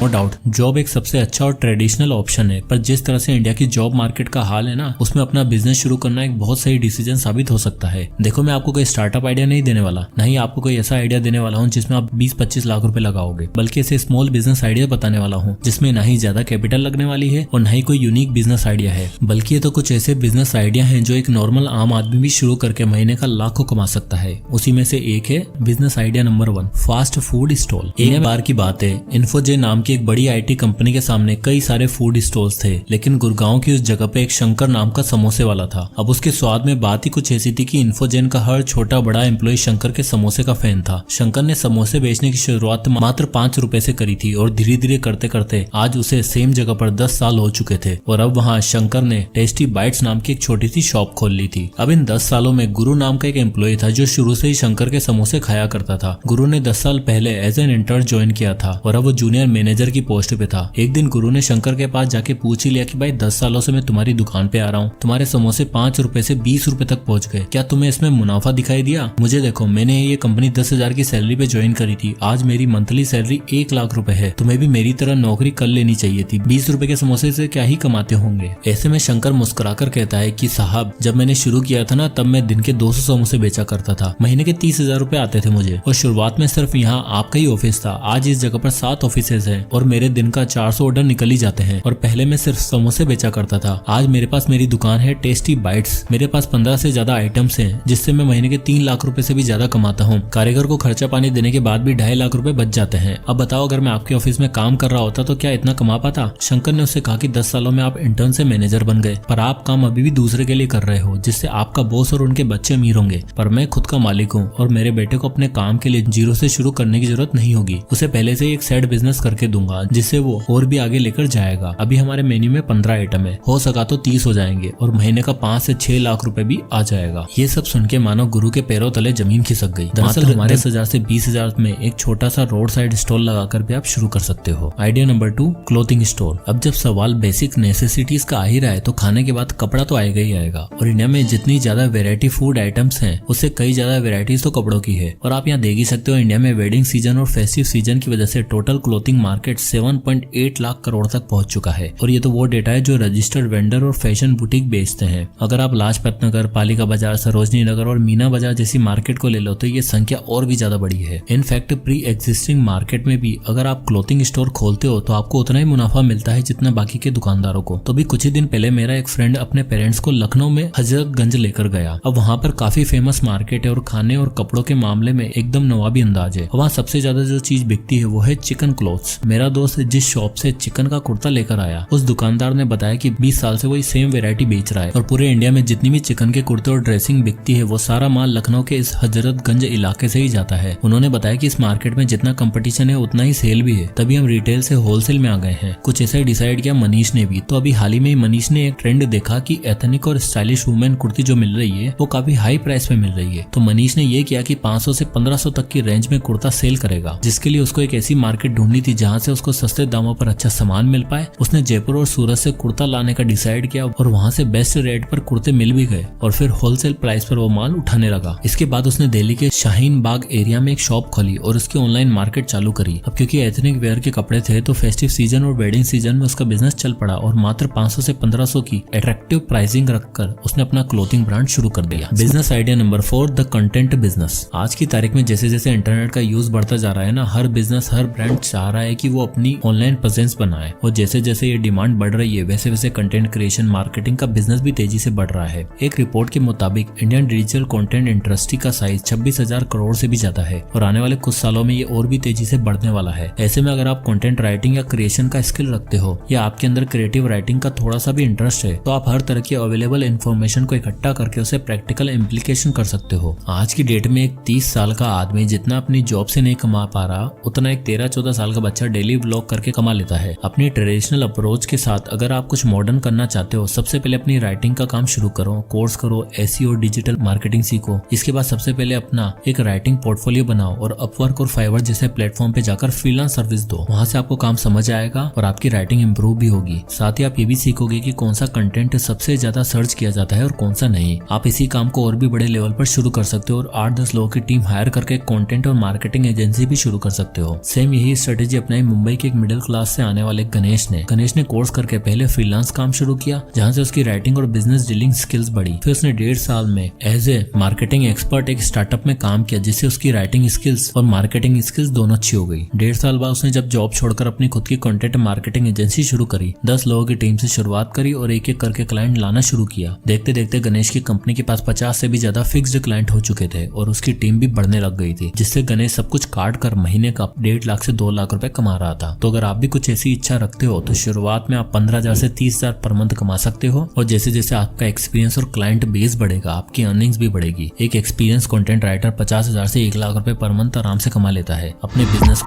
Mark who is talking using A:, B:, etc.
A: Doubt job एक सबसे अच्छा और ट्रेडिशनल ऑप्शन है, पर जिस तरह से इंडिया की जॉब मार्केट का हाल है ना, उसमें अपना बिजनेस शुरू करना एक बहुत सही डिसीजन साबित हो सकता है। देखो, मैं आपको कोई स्टार्टअप आइडिया नहीं देने वाला, ना ही आपको कोई ऐसा आइडिया देने वाला हूँ जिसमें आप 20-25 लाख रुपए लगाओगे, बल्कि ऐसे स्मॉल बिजनेस आइडिया बताने वाला हूँ जिसमें ना ही ज्यादा कैपिटल लगने वाली है और ना ही कोई यूनिक बिजनेस आइडिया है, बल्कि ये तो कुछ ऐसे बिजनेस आइडिया हैं जो एक नॉर्मल आम आदमी भी शुरू करके महीने का लाखों कमा सकता है। उसी में से एक है business idea number 1, fast food stall. एक बार की बात है, इन्फोजे नाम की एक बड़ी IT कंपनी के सामने कई सारे फूड स्टॉल्स थे, लेकिन गुड़गांव की उस जगह पे एक शंकर नाम का समोसे वाला था। अब उसके स्वाद में बात ही कुछ ऐसी थी कि इन्फोजेन का हर छोटा बड़ा एम्प्लॉय शंकर के समोसे का फैन था। शंकर ने समोसे बेचने की शुरुआत मात्र 5 रुपए से करी थी और धीरे धीरे करते करते आज उसे सेम जगह पर 10 साल हो चुके थे और अब वहाँ शंकर ने टेस्टी बाइट्स नाम की एक छोटी सी शॉप खोल ली थी। अब इन 10 सालों में गुरु नाम का एक एम्प्लॉय था जो शुरू से ही शंकर के समोसे खाया करता था। गुरु ने 10 साल पहले एज एन इंटर्न ज्वाइन किया था और अब वो जूनियर मैनेजर की पोस्ट पे था। एक दिन गुरु ने शंकर के पास जाके पूछ ही लिया कि भाई 10 सालों से मैं तुम्हारी दुकान पे आ रहा हूँ, तुम्हारे समोसे 5 रुपए से 20 रुपए तक पहुंच गए, क्या तुम्हें इसमें मुनाफा दिखाई दिया? मुझे देखो, मैंने ये कंपनी 10,000 की सैलरी पे ज्वाइन करी थी, आज मेरी मंथली सैलरी 1 लाख रुपए है, तुम्हें भी मेरी तरह नौकरी कर लेनी चाहिए थी, 20 रुपए के समोसे से क्या ही कमाते होंगे। ऐसे में शंकर मुस्कुराकर कहता है कि साहब, जब मैंने शुरू किया था ना, तब मैं दिन के 200 समोसे बेचा करता था, महीने के 30,000 रुपए आते थे मुझे, और शुरुआत में सिर्फ यहाँ आपका ही ऑफिस था, आज इस जगह पर 7 ऑफिसेज हैं और मेरे दिन का 400 ऑर्डर निकल ही जाते हैं। और पहले मैं सिर्फ समोसे बेचा करता था, आज मेरे पास मेरी दुकान है टेस्टी बाइट्स, मेरे पास 15 से ज्यादा आइटम्स हैं जिससे मैं महीने के 3 लाख रुपए से भी ज्यादा कमाता हूँ। कारीगर को खर्चा पानी देने के बाद भी 2.5 लाख रुपए बच जाते हैं। अब बताओ, अगर मैं आपके ऑफिस में काम कर रहा होता तो क्या इतना कमा पाता? शंकर ने उससे कहा कि 10 सालों में आप इंटर्न से मैनेजर बन गए, पर आप काम अभी भी दूसरे के लिए कर रहे हो, जिससे आपका बॉस और उनके बच्चे अमीर होंगे, पर मैं खुद का मालिक हूँ और मेरे बेटे को अपने काम के लिए जीरो से शुरू करने की जरूरत नहीं होगी। उसे पहले से एक साइड बिजनेस करके दूंगा जिससे वो और भी आगे लेकर जाएगा। अभी हमारे मेन्यू में 15 आइटम है, हो सका तो 30 हो जाएंगे और महीने का 5 से 6 लाख रुपए भी आ जाएगा। ये सब सुन के मानो गुरु के पैरों तले जमीन खिसक गई। दरअसल हमारे 10,000 से 20,000 में एक छोटा सा रोड साइड स्टॉल लगाकर भी आप शुरू कर सकते हो। Idea number 2, clothing store. अब जब सवाल बेसिक नेसेसिटीज का आ ही रहा है तो खाने के बाद कपड़ा तो आएगा ही आएगा, और इंडिया में जितनी ज्यादा वेराइटी फूड आइटम्स हैं उससे कई ज्यादा वेराइटीज तो कपड़ों की है। और आप यहाँ देख ही सकते हो, इंडिया में वेडिंग सीजन और फेस्टिव सीजन की वजह से total clothing market 7.8 lakh crore तक पहुंच चुका है। और ये तो वो डेटा है जो रजिस्टर्ड वेंडर और फैशन बुटीक बेचते हैं। अगर आप लाजपत नगर, पालिका बाजार, सरोजनी नगर और मीना बाजार जैसी मार्केट को ले लो तो ये संख्या और भी ज्यादा बड़ी है। इनफैक्ट प्री एग्जिस्टिंग मार्केट में भी अगर आप क्लोथिंग स्टोर खोलते हो तो आपको उतना ही मुनाफा मिलता है जितना बाकी के दुकानदारों को। तो भी कुछ ही दिन पहले मेरा एक फ्रेंड अपने पेरेंट्स को लखनऊ में हजरतगंज लेकर गया। अब वहाँ पर काफी फेमस मार्केट है और खाने और कपड़ों के मामले में एकदम नवाबी अंदाज है। वहाँ सबसे ज्यादा जो चीज बिकती है वो है चिकन क्लोथ्स। मेरा दोस्त जिस शॉप से चिकन का कुर्ता लेकर आया, उस दुकानदार ने बताया कि 20 साल से वही सेम वेरायटी बेच रहा है और पूरे इंडिया में जितनी भी चिकन के कुर्ते और ड्रेसिंग बिकती है वो सारा माल लखनऊ के इस हजरतगंज इलाके से ही जाता है। उन्होंने बताया कि इस मार्केट में जितना कंपटीशन है उतना ही सेल भी है, तभी हम रिटेल से होलसेल में आ गए हैं। कुछ ऐसा ही डिसाइड किया मनीष ने भी। तो अभी हाल ही में मनीष ने एक ट्रेंड देखा कि एथनिक और स्टाइलिश वुमेन कुर्ती जो मिल रही है वो काफी हाई प्राइस में मिल रही है। तो मनीष ने ये किया कि 500 से 1500 तक की रेंज में कुर्ता सेल करेगा, जिसके लिए उसको एक ऐसी मार्केट ढूंढनी थी जहाँ से उसको सस्ते दामों पर अच्छा सामान मिल पाए। उसने जयपुर और सूरत से कुर्ता लाने का डिसाइड किया और वहाँ से बेस्ट रेट पर कुर्ते मिल भी गए और फिर होलसेल प्राइस पर वो माल उठाने लगा। इसके बाद उसने दिल्ली के शाहीन बाग एरिया में एक शॉप खोली और उसकी ऑनलाइन मार्केट चालू करी। अब क्योंकि एथनिक वेयर के कपड़े थे तो फेस्टिव सीजन और वेडिंग सीजन में उसका बिजनेस चल पड़ा और मात्र 500 से 1500 की अट्रैक्टिव प्राइसिंग रखकर उसने अपना क्लोथिंग ब्रांड शुरू कर दिया। Business idea number 4, the content business. आज की तारीख में जैसे जैसे इंटरनेट का यूज बढ़ता जा रहा है ना, हर बिजनेस, हर ब्रांड चाह रहा है कि वो अपनी ऑनलाइन प्रेजेंस बनाए और जैसे जैसे ये डिमांड बढ़ रही है वैसे वैसे कंटेंट क्रिएशन मार्केटिंग का बिजनेस भी तेजी से बढ़ रहा है। एक रिपोर्ट के मुताबिक इंडियन डिजिटल कंटेंट इंडस्ट्री का साइज 26,000 करोड़ से भी ज्यादा है और आने वाले कुछ सालों में ये और भी तेजी से बढ़ने वाला है। ऐसे में अगर आप कंटेंट राइटिंग या क्रिएशन का स्किल रखते हो या आपके अंदर क्रिएटिव राइटिंग का थोड़ा सा भी इंटरेस्ट है तो आप हर तरह की अवेलेबल इन्फॉर्मेशन को इकट्ठा करके उसे प्रैक्टिकल इम्प्लीकेशन कर सकते हो। आज की डेट में एक 30 साल का आदमी जितना अपनी जॉब से नहीं कमा पा रहा उतना एक 13-14 साल का बच्चा डेली व्लॉग करके कमा लेता है। अपनी ट्रेडिशनल अप्रोच के साथ अगर आप कुछ मॉडर्न करना चाहते हो, सबसे पहले अपनी राइटिंग का काम शुरू करो, कोर्स करो, SEO डिजिटल मार्केटिंग सीखो। इसके बाद सबसे पहले अपना एक राइटिंग पोर्टफोलियो बनाओ और अपवर्क और फाइवर जैसे प्लेटफॉर्म पे जाकर फ्रीलांस सर्विस दो। वहाँ से आपको काम समझ आएगा और आपकी राइटिंग इंप्रूव भी होगी। साथ ही आप ये भी सीखोगे कि कौन सा कंटेंट सबसे ज्यादा सर्च किया जाता है और कौन सा नहीं। आप इसी काम को और भी बड़े लेवल पर शुरू कर सकते हो और 8-10 लोगों की टीम हायर करके कंटेंट और मार्केटिंग एजेंसी भी शुरू कर सकते हो। सेम यही स्ट्रेटेजी अपनाई मुंबई के एक मिडिल क्लास से आने वाले गणेश ने कोर्स करके पहले फ्रीलांस काम शुरू किया, जहाँ से उसकी राइटिंग और बिजनेस डीलिंग स्किल्स बढ़ी। फिर उसने 1.5 साल में एज ए मार्केटिंग एक्सपर्ट एक स्टार्टअप में काम किया, जिससे उसकी राइटिंग स्किल्स और मार्केटिंग स्किल्स दोनों अच्छी हो गई। 1.5 साल बाद उसने जब जॉब छोड़कर अपनी खुद की कंटेंट मार्केटिंग एजेंसी शुरू करी, 10 लोगों की टीम से शुरुआत करी और एक एक करके क्लाइंट लाना शुरू किया। देखते देखते गणेश की कंपनी के पास 50 से भी ज्यादा फिक्स्ड क्लाइंट हो चुके थे और उसकी टीम भी बढ़ने लग गई थी, जिससे गणेश सब कुछ काट कर महीने का 1.5 लाख से 2 लाख रुपए कमा रहा था। तो अगर आप भी कुछ ऐसी इच्छा रखते हो तो शुरुआत में आप 15,000 से 30,000 पर मंथ कमा सकते हो, और जैसे जैसे आपका एक्सपीरियंस और क्लाइंट बेस बढ़ेगा आपकी अर्निंग्स भी बढ़ेगी। एक एक्सपीरियंस कंटेंट राइटर 50,000 से 1 लाख रुपए पर मंथ आराम से कमा लेता है अपने बिजनेस।